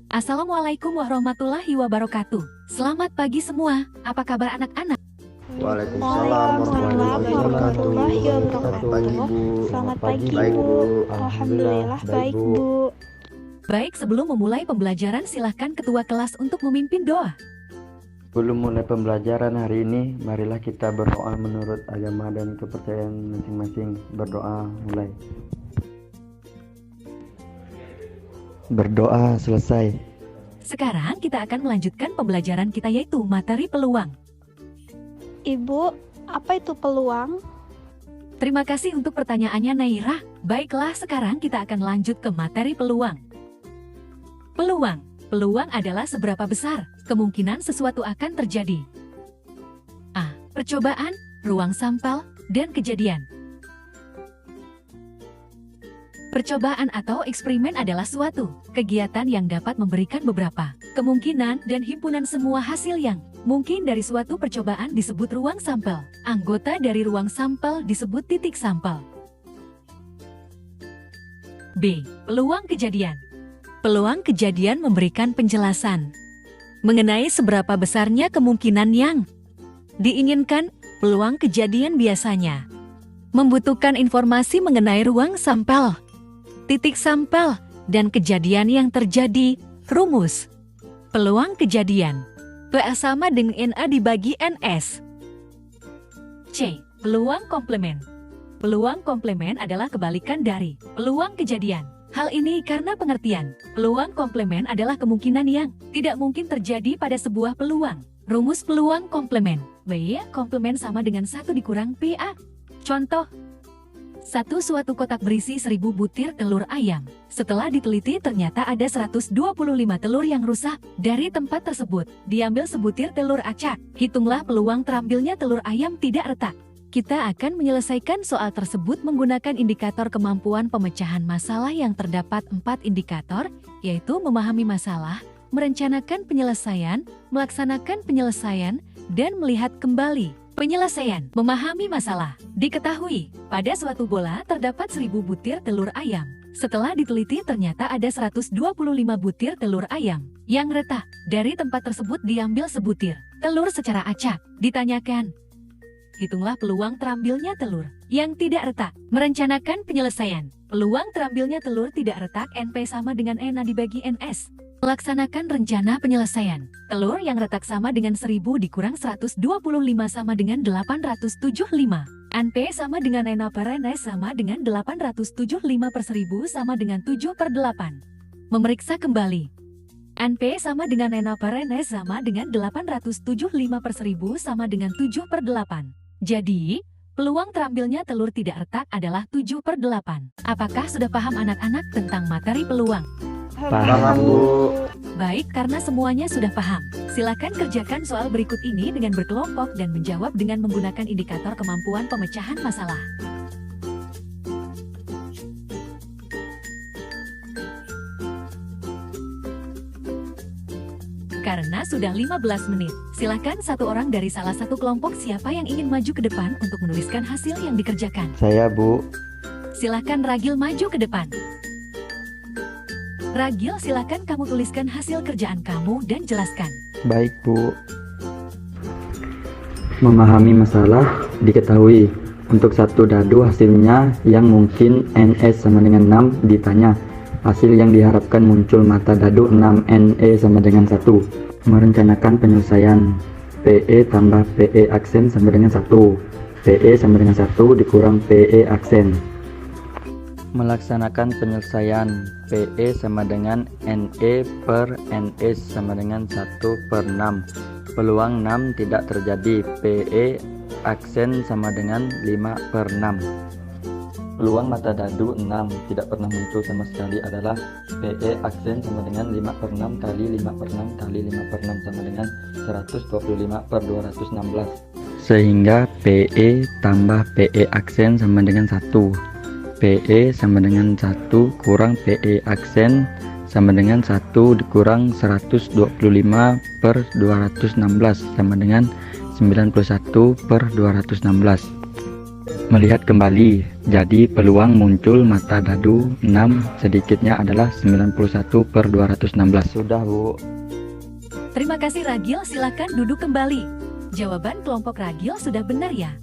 Assalamualaikum warahmatullahi wabarakatuh. Selamat pagi semua. Apa kabar anak-anak? Waalaikumsalam warahmatullahi wabarakatuh. Selamat pagi, Bu. Alhamdulillah baik, Bu. Baik, sebelum memulai pembelajaran silahkan ketua kelas untuk memimpin doa. Sebelum mulai pembelajaran hari ini, marilah kita berdoa menurut agama dan kepercayaan masing-masing. Berdoa mulai. Berdoa selesai. Sekarang kita akan melanjutkan pembelajaran kita yaitu materi peluang. Ibu, apa itu peluang? Terima kasih untuk pertanyaannya Naira. Baiklah, sekarang kita akan lanjut ke materi peluang. Peluang. Peluang adalah seberapa besar kemungkinan sesuatu akan terjadi. A. Percobaan, ruang sampel, dan kejadian. Percobaan atau eksperimen adalah suatu kegiatan yang dapat memberikan beberapa kemungkinan dan himpunan semua hasil yang mungkin dari suatu percobaan disebut ruang sampel. Anggota dari ruang sampel disebut titik sampel. B. Peluang kejadian. Peluang kejadian memberikan penjelasan mengenai seberapa besarnya kemungkinan yang diinginkan. Peluang kejadian biasanya membutuhkan informasi mengenai ruang sampel, titik sampel, dan kejadian yang terjadi. Rumus peluang kejadian P sama dengan NA dibagi NS. C. Peluang komplement. Peluang komplement adalah kebalikan dari peluang kejadian. Hal ini karena pengertian peluang komplement adalah kemungkinan yang tidak mungkin terjadi pada sebuah peluang. Rumus peluang komplement B komplement sama dengan 1 dikurang PA. Contoh, suatu kotak berisi 1000 butir telur ayam. Setelah diteliti ternyata ada 125 telur yang rusak. Dari tempat tersebut, diambil sebutir telur acak. Hitunglah peluang terambilnya telur ayam tidak retak. Kita akan menyelesaikan soal tersebut menggunakan indikator kemampuan pemecahan masalah yang terdapat 4 indikator, yaitu memahami masalah, merencanakan penyelesaian, melaksanakan penyelesaian, dan melihat kembali. Penyelesaian, memahami masalah. Diketahui, pada suatu bola terdapat 1000 butir telur ayam. Setelah diteliti ternyata ada 125 butir telur ayam yang retak. Dari tempat tersebut diambil sebutir telur secara acak. Ditanyakan, hitunglah peluang terambilnya telur yang tidak retak. Merencanakan penyelesaian. Peluang terambilnya telur tidak retak NP sama dengan NA dibagi NS. Melaksanakan rencana penyelesaian. Telur yang retak sama dengan 1000 dikurang 125 sama dengan 875. NP sama dengan NA per NS sama dengan 875 per 1000 sama dengan 7/8. Memeriksa kembali. NP sama dengan NA per NS sama dengan 875 per 1000 sama dengan 7/8. Jadi, peluang terambilnya telur tidak retak adalah 7/8. Apakah sudah paham anak-anak tentang materi peluang? Paham, Bu. Baik, karena semuanya sudah paham, silakan kerjakan soal berikut ini dengan berkelompok dan menjawab dengan menggunakan indikator kemampuan pemecahan masalah. Karena sudah 15 menit, silakan satu orang dari salah satu kelompok siapa yang ingin maju ke depan untuk menuliskan hasil yang dikerjakan. Saya, Bu. Silakan Ragil maju ke depan. Ragil, silakan kamu tuliskan hasil kerjaan kamu dan jelaskan. Baik, Bu. Memahami masalah diketahui. Untuk satu dadu hasilnya yang mungkin NS sama dengan 6 ditanya. Hasil yang diharapkan muncul mata dadu 6 NE sama dengan 1. Merencanakan penyelesaian. PE tambah PE aksen sama dengan 1. PE sama dengan 1 dikurang PE aksen. Melaksanakan penyelesaian. PE sama dengan NE per NS sama dengan 1/6. Peluang 6 tidak terjadi. PE aksen sama dengan 5/6. Peluang mata dadu 6 tidak pernah muncul sama sekali adalah PE aksen sama dengan 5/6 kali 5/6 kali 5/6 sama dengan 125/216. Sehingga PE tambah PE aksen sama dengan 1. PE sama dengan 1 kurang PE aksen sama dengan 1 dikurang 125/216 sama dengan 91/216. Melihat kembali, jadi peluang muncul mata dadu 6 sedikitnya adalah 91/216. Sudah, Bu. Terima kasih Ragil, silakan duduk kembali. Jawaban kelompok Ragil sudah benar ya.